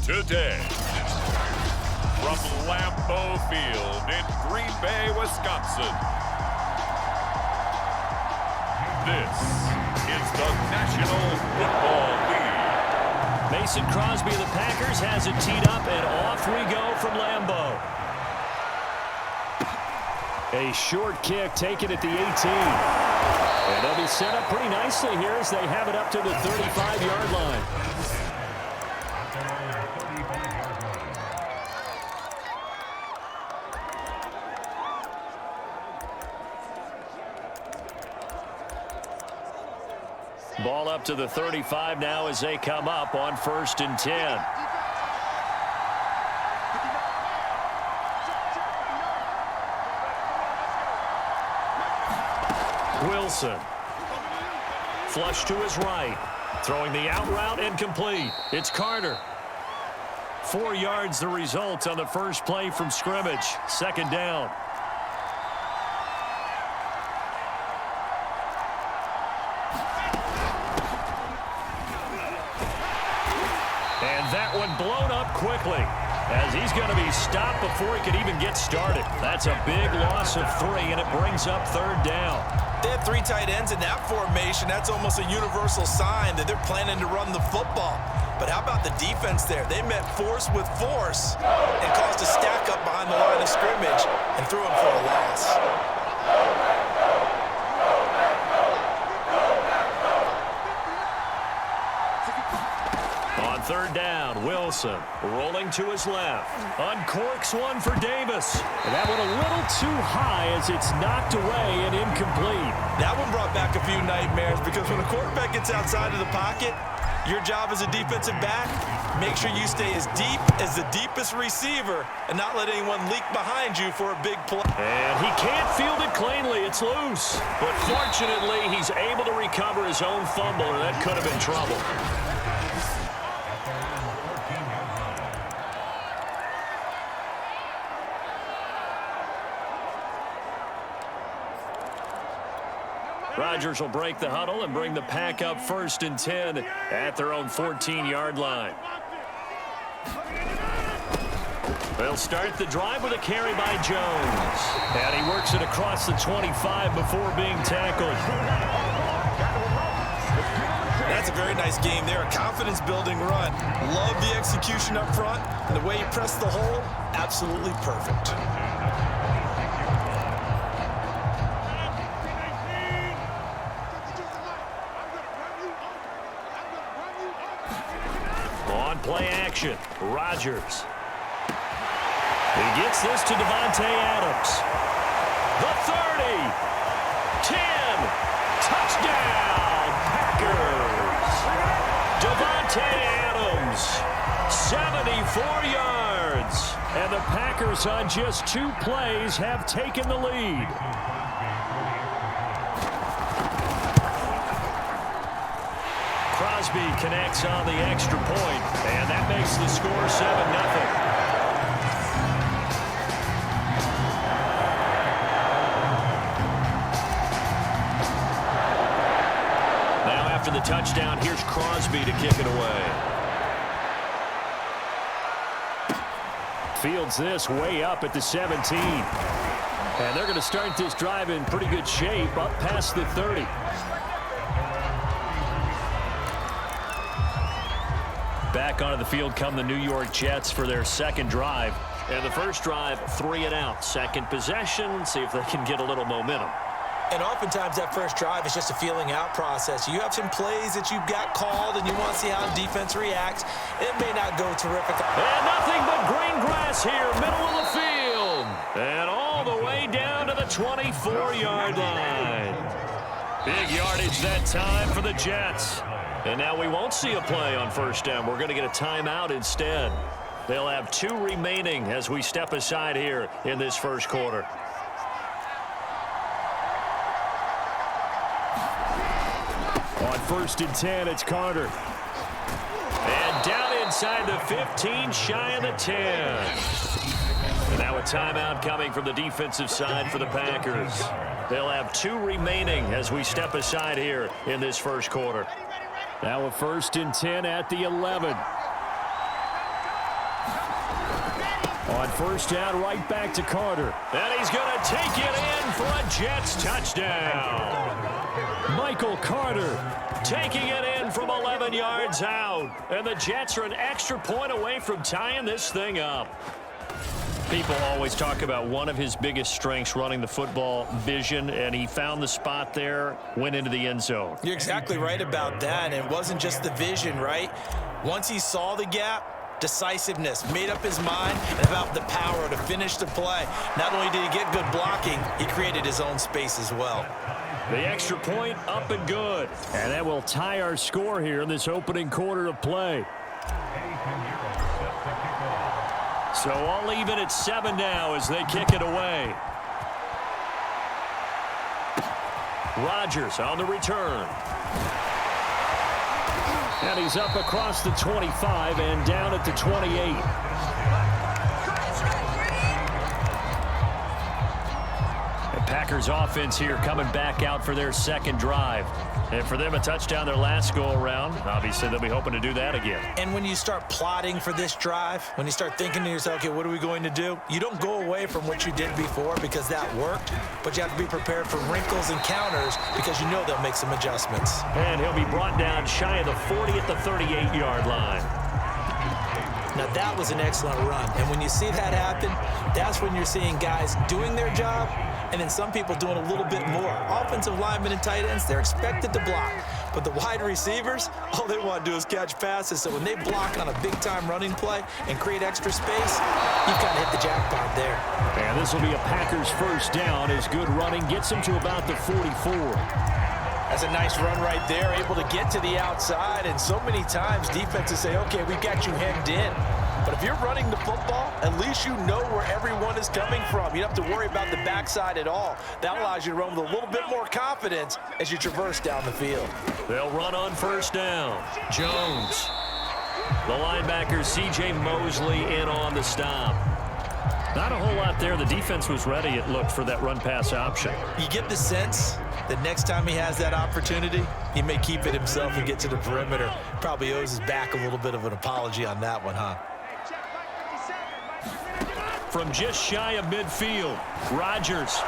today. From Lambeau Field in Green Bay, Wisconsin. This is the National Football League. Mason Crosby of the Packers has it teed up, and off we go from Lambeau. A short kick taken at the 18. And they'll be set up pretty nicely here as they have it up to the 35-yard line. Ball up to the 35 now as they come up on 1st and 10. Wilson. Flush to his right. Throwing the out route incomplete. It's Carter. 4 yards the result on the first play from scrimmage. 2nd down. And that one blown up quickly, as he's going to be stopped before he can even get started. That's a big loss of 3, and it brings up 3rd down. They have 3 tight ends in that formation. That's almost a universal sign that they're planning to run the football. But how about the defense there? They met force with force and caused a stack up behind the line of scrimmage and threw him for a loss. On 3rd down, Wilson rolling to his left. Uncorks one for Davis. And that one a little too high as it's knocked away and incomplete. That one brought back a few nightmares because when a quarterback gets outside of the pocket, your job as a defensive back, make sure you stay as deep as the deepest receiver and not let anyone leak behind you for a big play. And he can't field it cleanly. It's loose. But fortunately, he's able to recover his own fumble, and that could have been trouble. Rodgers will break the huddle and bring the pack up 1st and 10 at their own 14-yard line. They'll start the drive with a carry by Jones. And he works it across the 25 before being tackled. That's a very nice game there. A confidence-building run. Love the execution up front. And the way he pressed the hole, absolutely perfect. Play action. Rodgers. He gets this to Davante Adams. The 30. 10. Touchdown, Packers. Davante Adams. 74 yards. And the Packers on just 2 plays have taken the lead. Crosby connects on the extra point, and that makes the score 7-0. Now after the touchdown, here's Crosby to kick it away. Fields this way up at the 17. And they're going to start this drive in pretty good shape up past the 30. Back onto the field come the New York Jets for their 2nd drive. And the first drive, 3 and out. 2nd possession, see if they can get a little momentum. And oftentimes that first drive is just a feeling out process. You have some plays that you've got called and you want to see how the defense reacts. It may not go terrific. And nothing but green grass here, middle of the field. And all the way down to the 24-yard line. Big yardage that time for the Jets. And now we won't see a play on 1st down. We're going to get a timeout instead. They'll have 2 remaining as we step aside here in this 1st quarter. On 1st and 10, it's Carter. And down inside the 15, shy of the 10. And now a timeout coming from the defensive side for the Packers. They'll have 2 remaining as we step aside here in this 1st quarter. Now a 1st and 10 at the 11. On first down, right back to Carter. And he's going to take it in for a Jets touchdown. Michael Carter taking it in from 11 yards out. And the Jets are an extra point away from tying this thing up. People always talk about one of his biggest strengths, running the football, vision, and he found the spot there, went into the end zone. You're exactly right about that. It wasn't just the vision, right? Once he saw the gap, decisiveness, made up his mind, and about the power to finish the play. Not only did he get good blocking, he created his own space as well. The extra point up and good. And that will tie our score here in this opening quarter of play. So all even at 7 now as they kick it away. Rodgers on the return. And he's up across the 25 and down at the 28. The Packers offense here coming back out for their second drive. And for them, a touchdown their last go-around. Obviously, they'll be hoping to do that again. And when you start plotting for this drive, when you start thinking to yourself, okay, what are we going to do? You don't go away from what you did before because that worked, but you have to be prepared for wrinkles and counters because you know they'll make some adjustments. And he'll be brought down shy of the 40 at the 38-yard line. Now, that was an excellent run. And when you see that happen, that's when you're seeing guys doing their job and then some people doing a little bit more. Offensive linemen and tight ends, they're expected to block. But the wide receivers, all they want to do is catch passes. So when they block on a big-time running play and create extra space, you've kind of hit the jackpot there. And this will be a Packers first down as good running gets him to about the 44. That's a nice run right there, able to get to the outside. And so many times defenses say, okay, we've got you hemmed in. But if you're running the football, at least you know where everyone is coming from. You don't have to worry about the backside at all. That allows you to run with a little bit more confidence as you traverse down the field. They'll run on first down. Jones. The linebacker, C.J. Mosley, in on the stop. Not a whole lot there. The defense was ready, it looked, for that run-pass option. You get the sense that next time he has that opportunity, he may keep it himself and get to the perimeter. Probably owes his back a little bit of an apology on that one, huh? From just shy of midfield, Rodgers.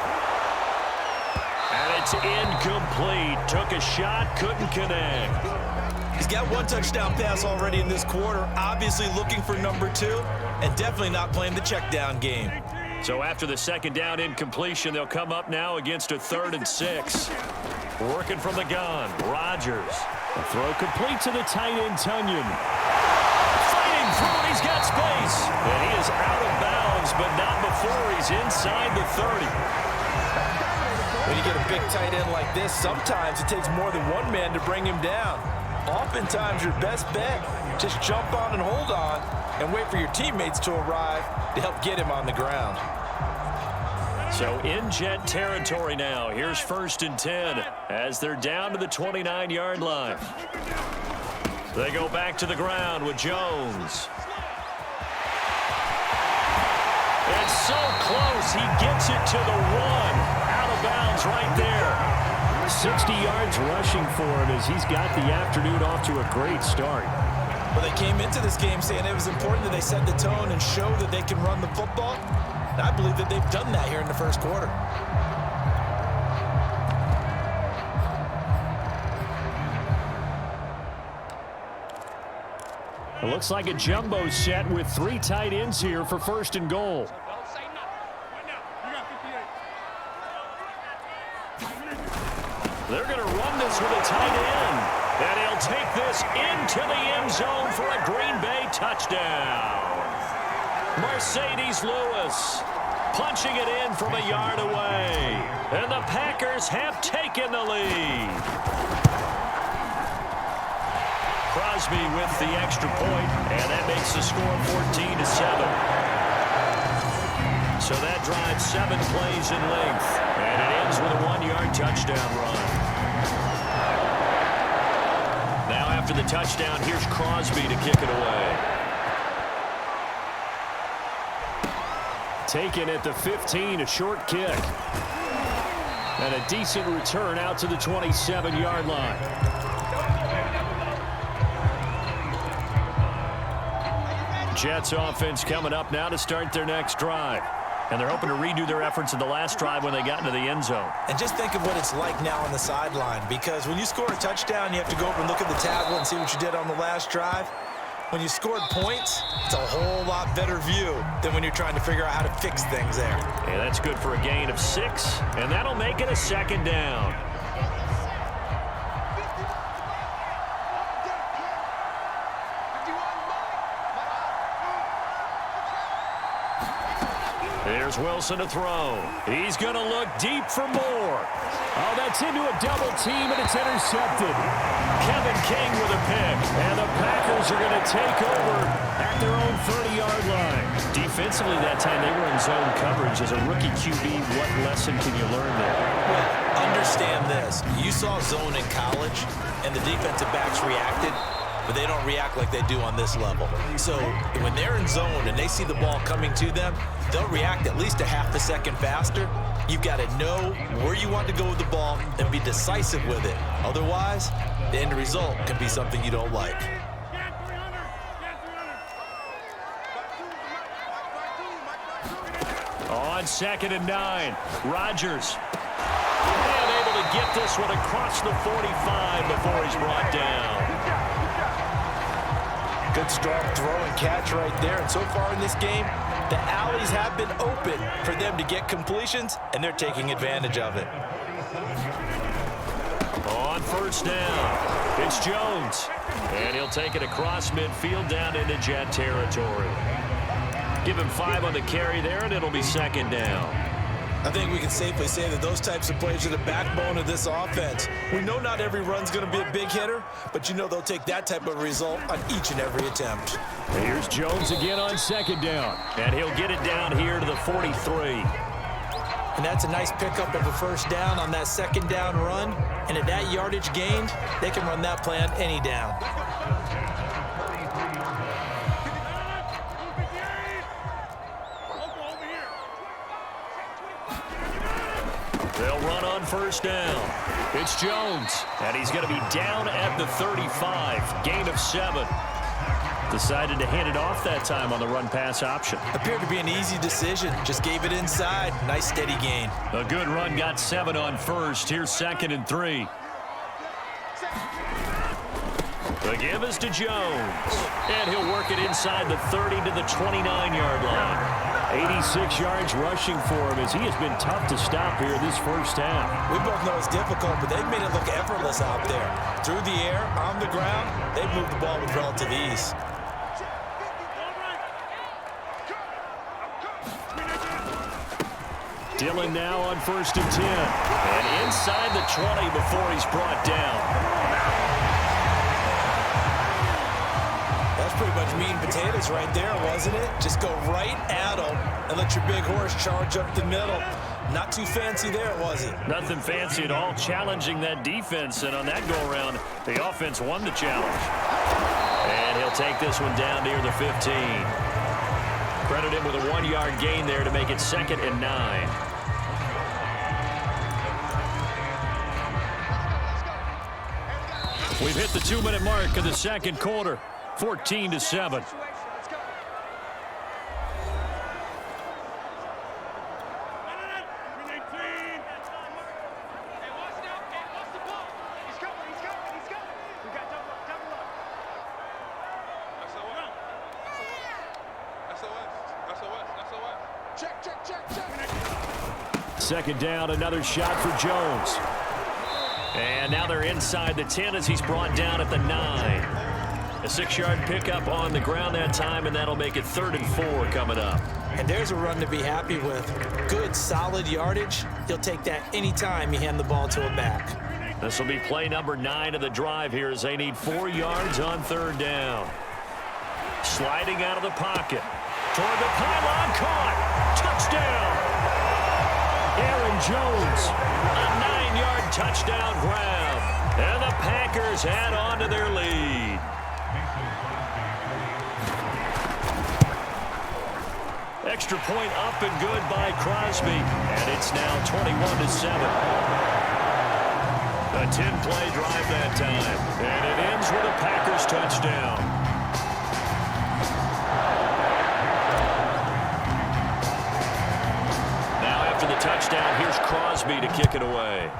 And it's incomplete. Took a shot, couldn't connect. He's got one touchdown pass already in this quarter, obviously looking for number 2, and definitely not playing the check down game. So after the second down incompletion, they'll come up now against a 3rd and 6. Working from the gun, Rodgers. A throw complete to the tight end, Tunyon. Fighting through, he's got space. And he is out of bounds, but not before he's inside the 30. When you get a big tight end like this, sometimes it takes more than one man to bring him down. Oftentimes, your best bet, just jump on and hold on and wait for your teammates to arrive to help get him on the ground. So in Jet territory now. Here's 1st and 10 as they're down to the 29-yard line. They go back to the ground with Jones. It's so close. He gets it to the 1. Out of bounds right there. 60 yards rushing for him as he's got the afternoon off to a great start. Well, they came into this game saying it was important that they set the tone and show that they can run the football. And I believe that they've done that here in the first quarter. It looks like a jumbo set with 3 tight ends here for 1st and goal. They're going to run this with a tight end. And he'll take this into the end zone for a Green Bay touchdown. Mercedes Lewis punching it in from a yard away. And the Packers have taken the lead. Crosby with the extra point, and that makes the score 14-7. So that drives 7 plays in length, and it ends with a 1-yard touchdown run. Now after the touchdown, here's Crosby to kick it away. Taken at the 15, a short kick. And a decent return out to the 27-yard line. Jets offense coming up now to start their next drive. And they're hoping to redo their efforts in the last drive when they got into the end zone. And just think of what it's like now on the sideline, because when you score a touchdown, you have to go over and look at the tablet and see what you did on the last drive. When you scored points, it's a whole lot better view than when you're trying to figure out how to fix things there. And that's good for a gain of 6, and that'll make it a second down. There's Wilson to throw. He's going to look deep for more. Oh, that's into a double team, and it's intercepted. Kevin King with a pick, and the Packers are going to take over at their own 30-yard line. Defensively that time, they were in zone coverage. As a rookie QB, what lesson can you learn there? Well, understand this. You saw zone in college, and the defensive backs reacted, but they don't react like they do on this level. So when they're in zone and they see the ball coming to them, they'll react at least a half a second faster. You've got to know where you want to go with the ball and be decisive with it. Otherwise, the end result can be something you don't like. On 2nd and 9, Rodgers. And able to get this one across the 45 before he's brought down. Good strong throw and catch right there. And so far in this game, the alleys have been open for them to get completions, and they're taking advantage of it. On 1st down, it's Jones. And he'll take it across midfield down into Jet territory. Give him 5 on the carry there, and it'll be 2nd down. I think we can safely say that those types of plays are the backbone of this offense. We know not every run's going to be a big hitter, but you know they'll take that type of result on each and every attempt. Here's Jones again on 2nd down, and he'll get it down here to the 43. And that's a nice pickup of a 1st down on that 2nd down run. And at that yardage gained, they can run that play on any down. They'll run on 1st down. It's Jones, and he's going to be down at the 35. Gain of 7. Decided to hand it off that time on the run-pass option. Appeared to be an easy decision. Just gave it inside. Nice steady gain. A good run, got 7 on 1st. Here's 2nd and 3. The give is to Jones. And he'll work it inside the 30 to the 29-yard line. 86 yards rushing for him as he has been tough to stop here this 1st half. We both know it's difficult, but they've made it look effortless out there. Through the air, on the ground, they've moved the ball with relative ease. Dillon now on 1st and 10. And inside the 20 before he's brought down. That's pretty much meat and potatoes right there, wasn't it? Just go right at them and let your big horse charge up the middle. Not too fancy there, was it? Nothing fancy at all, challenging that defense. And on that go-around, the offense won the challenge. And he'll take this one down near the 15. Credit him with a 1-yard gain there to make it 2nd and 9. We've hit the 2-minute mark of the 2nd quarter. 14-7. Second down, another shot for Jones. And now they're inside the 10 as he's brought down at the 9. A 6-yard pickup on the ground that time, and that'll make it 3rd and 4 coming up. And there's a run to be happy with. Good, solid yardage. He'll take that anytime you hand the ball to a back. This will be play number 9 of the drive here as they need 4 yards on 3rd down. Sliding out of the pocket. Toward the pylon, caught. Touchdown. Aaron Jones, a 9-yard touchdown grab. And the Packers add on to their lead. Extra point up and good by Crosby. And it's now 21-7. A 10-play drive that time. And it ends with a Packers touchdown. Crosby to kick it away.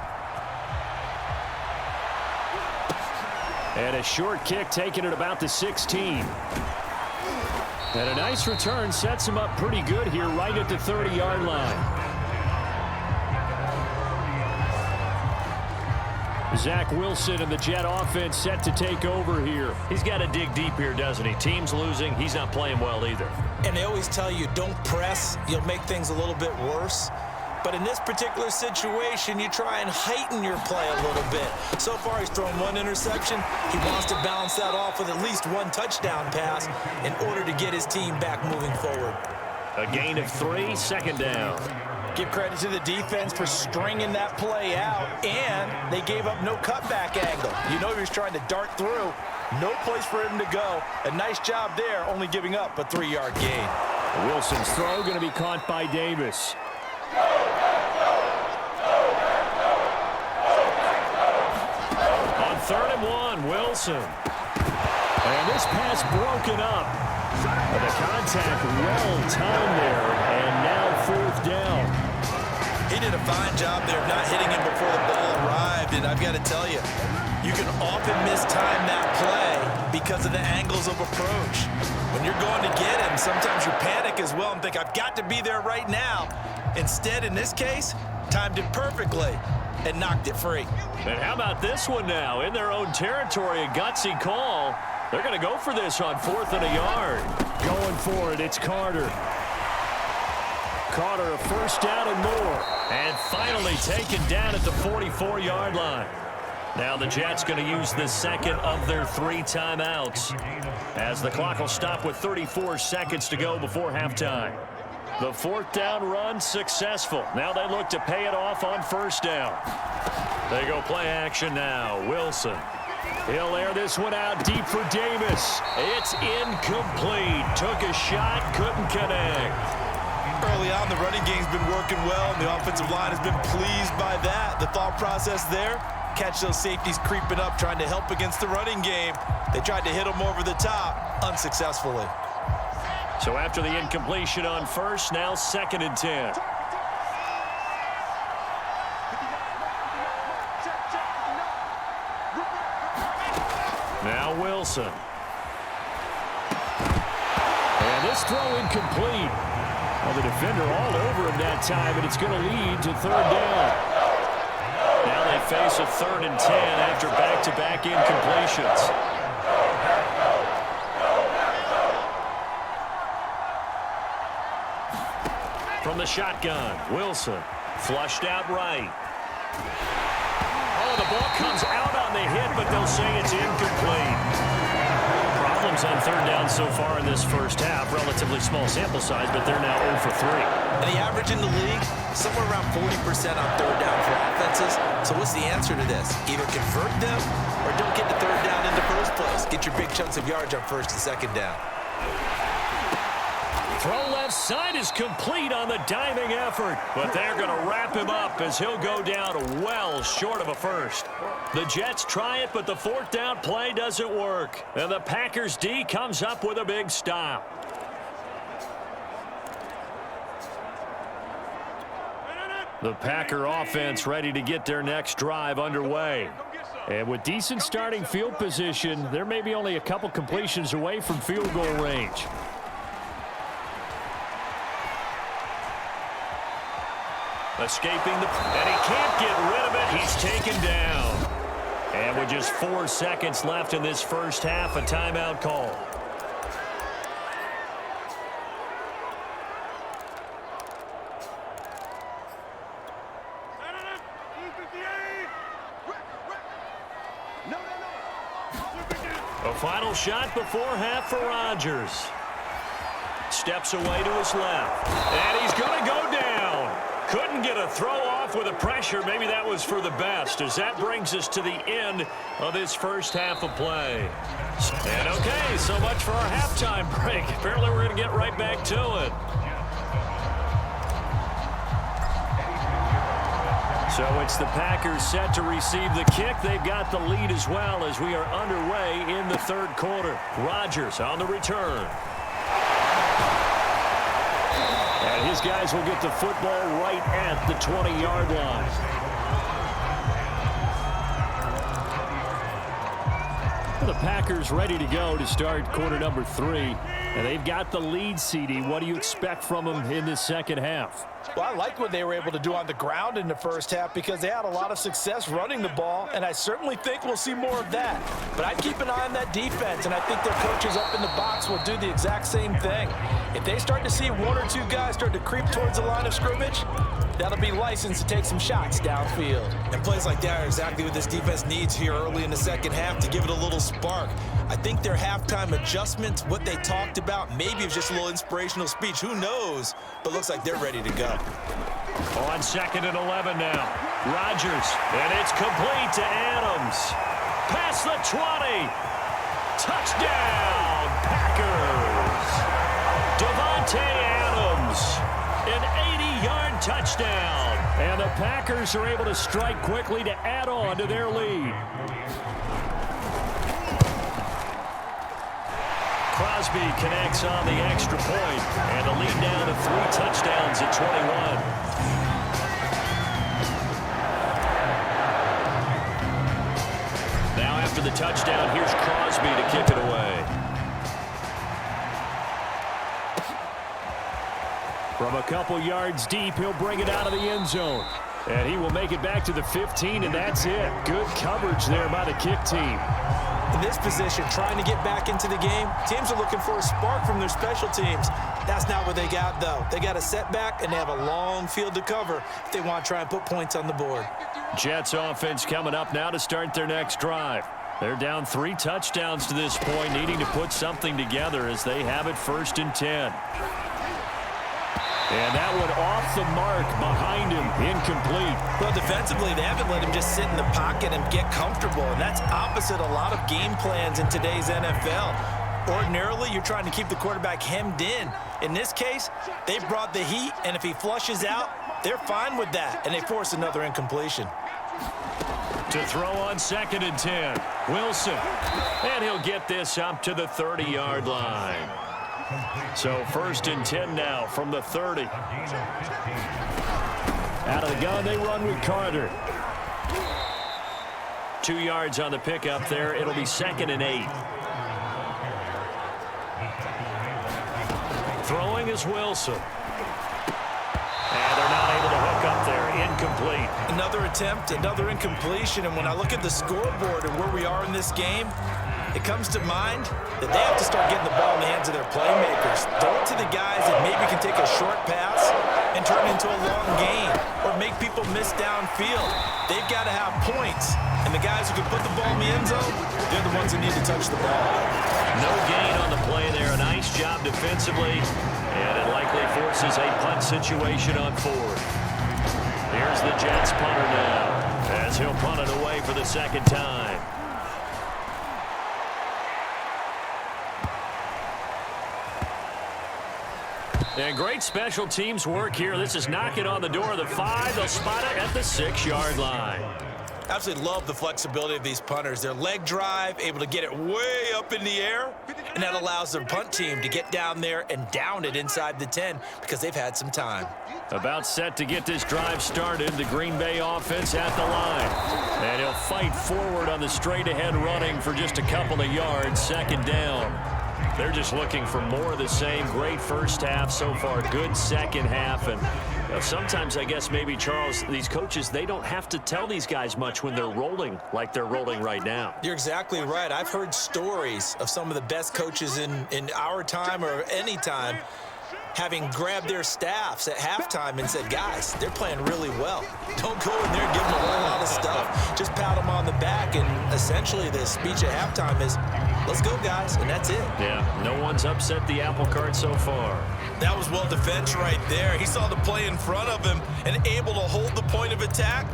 And a short kick taken at about the 16. And a nice return sets him up pretty good here right at the 30-yard line. Zach Wilson and the Jet offense set to take over here. He's got to dig deep here, doesn't he? Team's losing. He's not playing well either. And they always tell you, don't press. You'll make things a little bit worse. But in this particular situation, you try and heighten your play a little bit. So far, he's thrown one interception. He wants to balance that off with at least one touchdown pass in order to get his team back moving forward. A gain of 3, second down. Give credit to the defense for stringing that play out, and they gave up no cutback angle. You know he was trying to dart through. No place for him to go. A nice job there, only giving up a 3-yard gain. Wilson's throw going to be caught by Davis. On 3rd and 1, Wilson. And this pass broken up. But the contact well-timed there, and now 4th down. He did a fine job there of not hitting him before the ball arrived, and I've got to tell you, you can often mistime that play because of the angles of approach. When you're going to get him, sometimes you panic as well and think, I've got to be there right now. Instead, in this case, timed it perfectly and knocked it free. And how about this one now? In their own territory, a gutsy call. They're going to go for this on 4th and a yard. Going for it, it's Carter. Carter, a 1st down and more. And finally taken down at the 44-yard line. Now the Jets going to use the second of their 3 timeouts, as the clock will stop with 34 seconds to go before halftime. The 4th down run successful. Now they look to pay it off on 1st down. They go play action now. Wilson. He'll air this one out deep for Davis. It's incomplete. Took a shot, couldn't connect. Early on, the running game's been working well, and the offensive line has been pleased by that. The thought process there, catch those safeties creeping up, trying to help against the running game. They tried to hit them over the top, unsuccessfully. So after the incompletion on 1st, now 2nd and 10. Now Wilson. And this throw incomplete. Well, the defender all over him that time, and it's going to lead to 3rd down. Now they face a 3rd and 10 after back-to-back incompletions. From the shotgun, Wilson flushed out right. Oh, the ball comes out on the hit, but they'll say it's incomplete. Problems on 3rd down so far in this 1st half. Relatively small sample size, but they're now 0 for 3. And the average in the league, somewhere around 40% on 3rd down for offenses. So what's the answer to this? Either convert them or don't get to 3rd down in the first place. Get your big chunks of yards on 1st and 2nd down. Throw left side is complete on the diving effort, but they're going to wrap him up as he'll go down well short of a 1st. The Jets try it, but the 4th down play doesn't work. And the Packers D comes up with a big stop. The Packer offense ready to get their next drive underway. And with decent starting field position, they're maybe only a couple completions away from field goal range. Escaping and he can't get rid of it. He's taken down. And with just 4 seconds left in this 1st half, a timeout call. A final shot before half for Rodgers. Steps away to his left. And he's going to go down. Couldn't get a throw off with the pressure. Maybe that was for the best, as that brings us to the end of this 1st half of play. And okay, so much for our halftime break. Apparently we're going to get right back to it. So it's the Packers set to receive the kick. They've got the lead as well as we are underway in the 3rd quarter. Rodgers on the return. And And his guys will get the football right at the 20-yard line. The Packers ready to go to start quarter number 3. And they've got the lead, CD. What do you expect from them in this second half? Well, I like what they were able to do on the ground in the first half because they had a lot of success running the ball, and I certainly think we'll see more of that. But I'd keep an eye on that defense, and I think their coaches up in the box will do the exact same thing. If they start to see one or two guys start to creep towards the line of scrimmage, that'll be licensed to take some shots downfield. And plays like that are exactly what this defense needs here early in the second half to give it a little spark. I think their halftime adjustments, what they talked about, maybe it was just a little inspirational speech. Who knows? But looks like they're ready to go. On 2nd and 11 now. Rodgers, and it's complete to Adams. Past the 20. Touchdown, Packers. Davante Adams, an 80-yard touchdown. And the Packers are able to strike quickly to add on to their lead. Crosby connects on the extra point, and the lead down to 3 touchdowns at 21. Now after the touchdown, here's Crosby to kick it away. From a couple yards deep, he'll bring it out of the end zone. And he will make it back to the 15, and that's it. Good coverage there by the kick team. In this position, trying to get back into the game, teams are looking for a spark from their special teams. That's not what they got, though. They got a setback, and they have a long field to cover if they want to try and put points on the board. Jets offense coming up now to start their next drive. They're down 3 touchdowns to this point, needing to put something together as they have it 1st and 10. And that one off the mark behind him, incomplete. Well, defensively, they haven't let him just sit in the pocket and get comfortable, and that's opposite a lot of game plans in today's NFL. Ordinarily, you're trying to keep the quarterback hemmed in. In this case, they brought the heat, and if he flushes out, they're fine with that, and they force another incompletion. To throw on 2nd and 10, Wilson. And he'll get this up to the 30-yard line. So 1st and 10 now from the 30. Out of the gun, they run with Carter. 2 yards on the pickup there. It'll be 2nd and 8. Throwing is Wilson. And they're not able to hook up there. Incomplete. Another attempt, another incompletion. And when I look at the scoreboard and where we are in this game, it comes to mind that they have to start getting the ball in the hands of their playmakers. Throw it to the guys that maybe can take a short pass and turn it into a long gain or make people miss downfield. They've got to have points. And the guys who can put the ball in the end zone, they're the ones who need to touch the ball. No gain on the play there. A nice job defensively. And it likely forces a punt situation on 4th. Here's the Jets punter now as he'll punt it away for the 2nd time. And great special teams work here. This is knocking on the door of the 5. They'll spot it at the 6-yard line. Absolutely love the flexibility of these punters. Their leg drive, able to get it way up in the air, and that allows their punt team to get down there and down it inside the 10 because they've had some time. About set to get this drive started. The Green Bay offense at the line. And he'll fight forward on the straight-ahead running for just a couple of yards. 2nd down. They're just looking for more of the same. Great first half so far. Good second half. And sometimes, I guess, maybe, Charles, these coaches, they don't have to tell these guys much when they're rolling like they're rolling right now. You're exactly right. I've heard stories of some of the best coaches in our time or any time having grabbed their staffs at halftime and said, guys, they're playing really well. Don't go in there and give them a whole lot of stuff. Just pat them on the back. And essentially the speech at halftime is, let's go, guys, and that's it. Yeah, no one's upset the apple cart so far. That was well defense right there. He saw the play in front of him and able to hold the point of attack.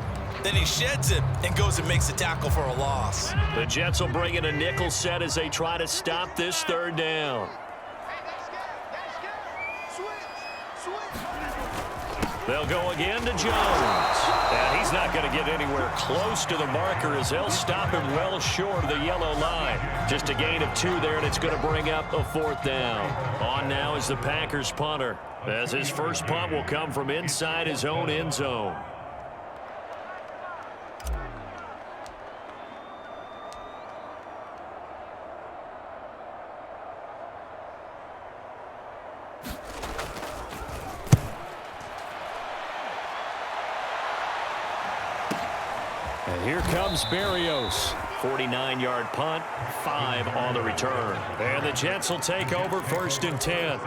Then he sheds it and goes and makes a tackle for a loss. The Jets will bring in a nickel set as they try to stop this 3rd down. They'll go again to Jones. And he's not going to get anywhere close to the marker as they'll stop him well short of the yellow line. Just a gain of 2 there, and it's going to bring up a 4th down. On now is the Packers punter. as his first punt will come from inside his own end zone. And here comes Berrios. 49-yard punt, 5 on the return. And the Jets will take over 1st and 10.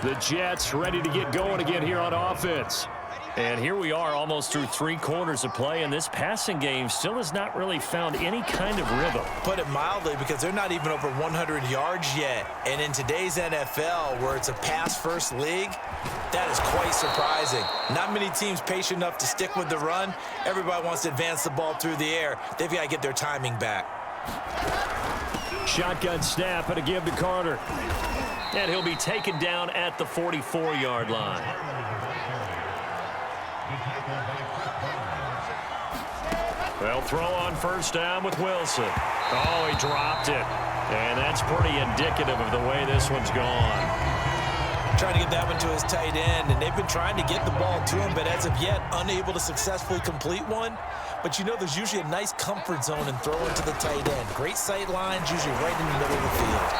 The Jets ready to get going again here on offense. And here we are almost through 3 quarters of play, and this passing game still has not really found any kind of rhythm. Put it mildly, because they're not even over 100 yards yet. And in today's NFL, where it's a pass-first league, that is quite surprising. Not many teams patient enough to stick with the run. Everybody wants to advance the ball through the air. They've got to get their timing back. Shotgun snap and a give to Carter. And he'll be taken down at the 44-yard line. They'll throw on 1st down with Wilson. Oh, he dropped it. And that's pretty indicative of the way this one's gone. Trying to get that one to his tight end, and they've been trying to get the ball to him, but as of yet, unable to successfully complete one. But you know, there's usually a nice comfort zone in throwing to the tight end. Great sight lines, usually right in the middle of the field.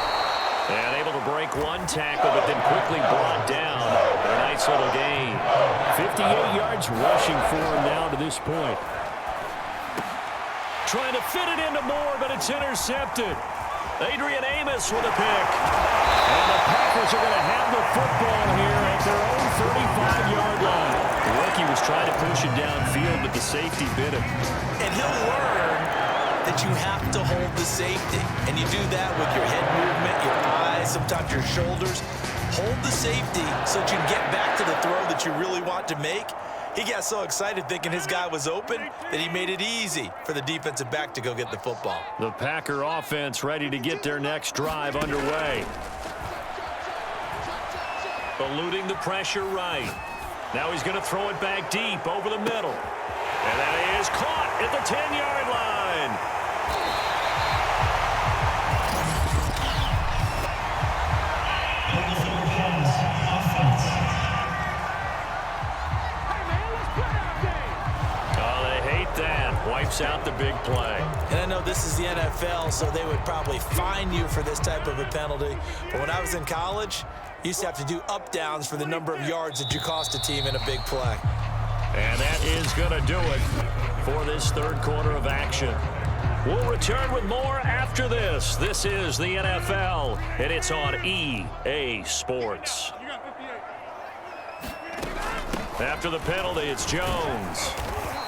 And able to break one tackle, but then quickly brought down. A nice little gain. 58 yards rushing for him now to this point. Trying to fit it into Moore, but it's intercepted. Adrian Amos with a pick. And the Packers are going to have the football here at their own 35-yard line. The rookie was trying to push him downfield, but the safety bit him. And he'll learn that you have to hold the safety. And you do that with your head movement, your eyes, sometimes your shoulders. Hold the safety so that you can get back to the throw that you really want to make. He got so excited thinking his guy was open that he made it easy for the defensive back to go get the football. The Packer offense ready to get their next drive underway. Eluding the pressure right. Now he's going to throw it back deep over the middle. And that is caught at the 10-yard line. Wipes out the big play. And I know this is the NFL, so they would probably fine you for this type of a penalty. But when I was in college, you used to have to do up-downs for the number of yards that you cost a team in a big play. And that is going to do it for this 3rd quarter of action. We'll return with more after this. This is the NFL, and it's on EA Sports. After the penalty, it's Jones.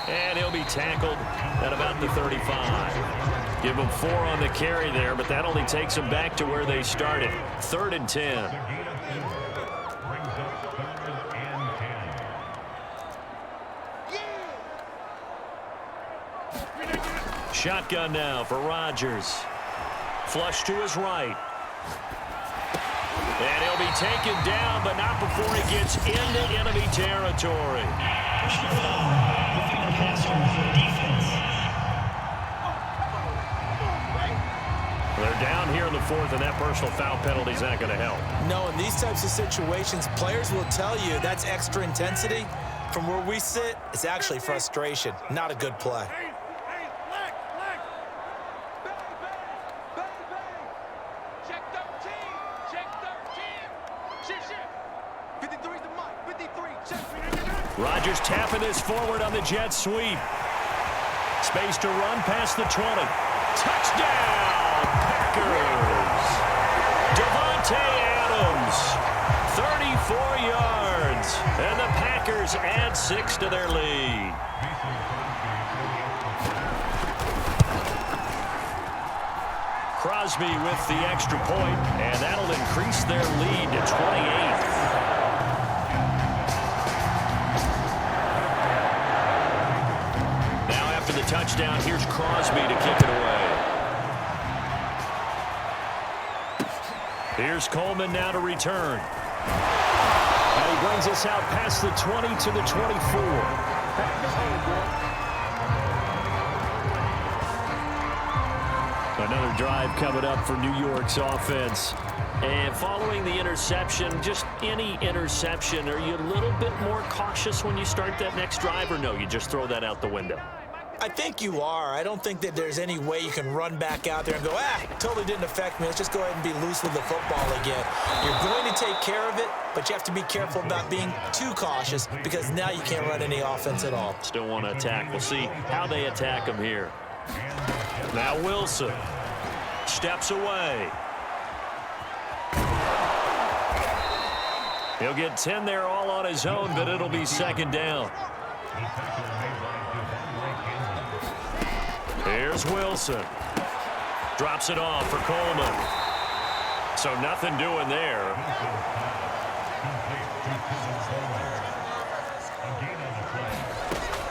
And he'll be tackled at about the 35. Give them 4 on the carry there, but that only takes them back to where they started. 3rd and 10. Shotgun now for Rodgers. Flush to his right. And he'll be taken down, but not before he gets into enemy territory. They're down here in the 4th, and that personal foul penalty is not going to help. No, in these types of situations, players will tell you that's extra intensity. From where we sit, it's actually frustration, not a good play. Rodgers tapping this forward on the jet sweep. Space to run past the 20. Touchdown, Packers! Devontae Adams, 34 yards. And the Packers add 6 to their lead. Crosby with the extra point, and that'll increase their lead to 28. The touchdown, here's Crosby to kick it away. Here's Coleman now to return. And he brings us out past the 20 to the 24. Another drive coming up for New York's offense. And following the interception, just any interception, are you a little bit more cautious when you start that next drive, or no, you just throw that out the window? I think you are. I don't think that there's any way you can run back out there and go, totally didn't affect me. Let's just go ahead and be loose with the football again. You're going to take care of it, but you have to be careful about being too cautious because now you can't run any offense at all. Still want to attack. We'll see how they attack him here. Now Wilson steps away. He'll get 10 there all on his own, but it'll be second down. Here's Wilson. Drops it off for Coleman. So nothing doing there.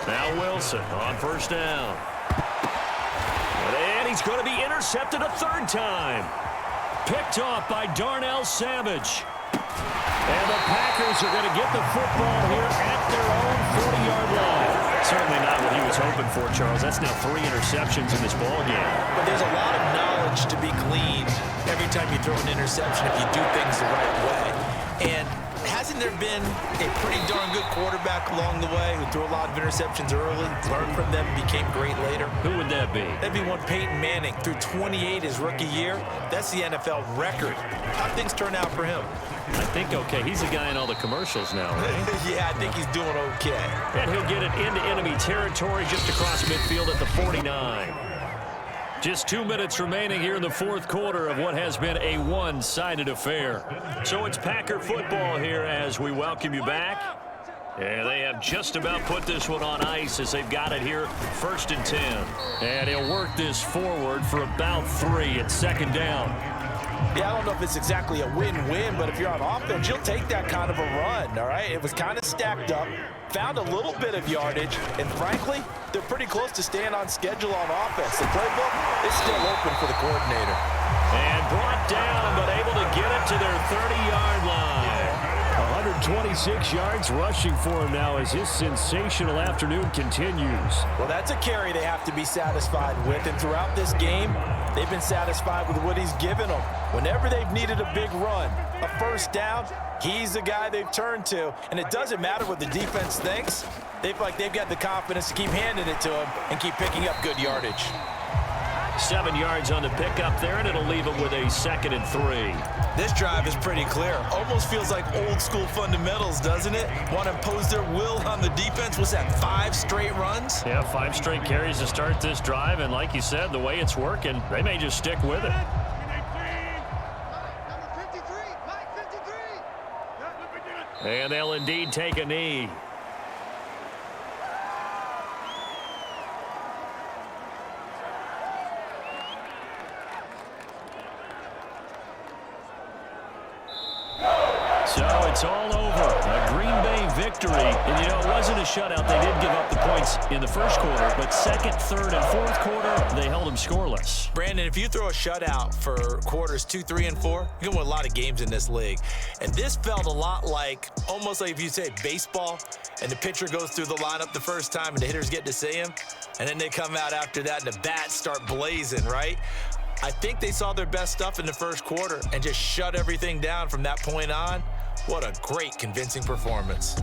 Now Wilson on first down. And he's going to be intercepted a third time. Picked off by Darnell Savage. And the Packers are going to get the football here at their own 40-yard line. Certainly not what he was hoping for, Charles. That's now 3 interceptions in this ballgame. But there's a lot of knowledge to be gleaned every time you throw an interception if you do things the right way. And hasn't there been a pretty darn good quarterback along the way who threw a lot of interceptions early, learned from them, became great later? Who would that be? That'd be one Peyton Manning. Threw 28 his rookie year. That's the NFL record. How'd things turn out for him? I think okay. He's the guy in all the commercials now, right? Yeah, I think he's doing okay. And he'll get it into enemy territory just across midfield at the 49. Just 2 minutes remaining here in the fourth quarter of what has been a one-sided affair. So it's Packer football here as we welcome you back. And they have just about put this one on ice as they've got it here, 1st and 10. And he'll work this forward for about 3 at second down. Yeah, I don't know if it's exactly a win-win, but if you're on offense, you'll take that kind of a run, all right? It was kind of stacked up, found a little bit of yardage, and frankly, they're pretty close to staying on schedule on offense. The playbook is still open for the coordinator. And brought down, but able to get it to their 30-yard line. 126 yards rushing for him now as his sensational afternoon continues. Well, that's a carry they have to be satisfied with, and throughout this game, they've been satisfied with what he's given them. Whenever they've needed a big run, a first down, he's the guy they've turned to, and it doesn't matter what the defense thinks. They've got the confidence to keep handing it to him and keep picking up good yardage. 7 yards on the pickup there, and it'll leave him with a 2nd and 3. This drive is pretty clear. Almost feels like old school fundamentals, doesn't it? Want to impose their will on the defense. Was that 5 straight runs? Yeah, 5 straight carries to start this drive, and like you said, the way it's working, they may just stick with it. And they'll indeed take a knee. So it's all over. A Green Bay victory. And, you know, it wasn't a shutout. They did give up the points in the first quarter, but second, third, and fourth quarter, they held them scoreless. Brandon, if you throw a shutout for quarters 2, 3, and 4, you can win a lot of games in this league. And this felt a lot like, almost like if you say baseball, and the pitcher goes through the lineup the first time, and the hitters get to see him, and then they come out after that, and the bats start blazing, right? I think they saw their best stuff in the first quarter and just shut everything down from that point on. What a great, convincing performance.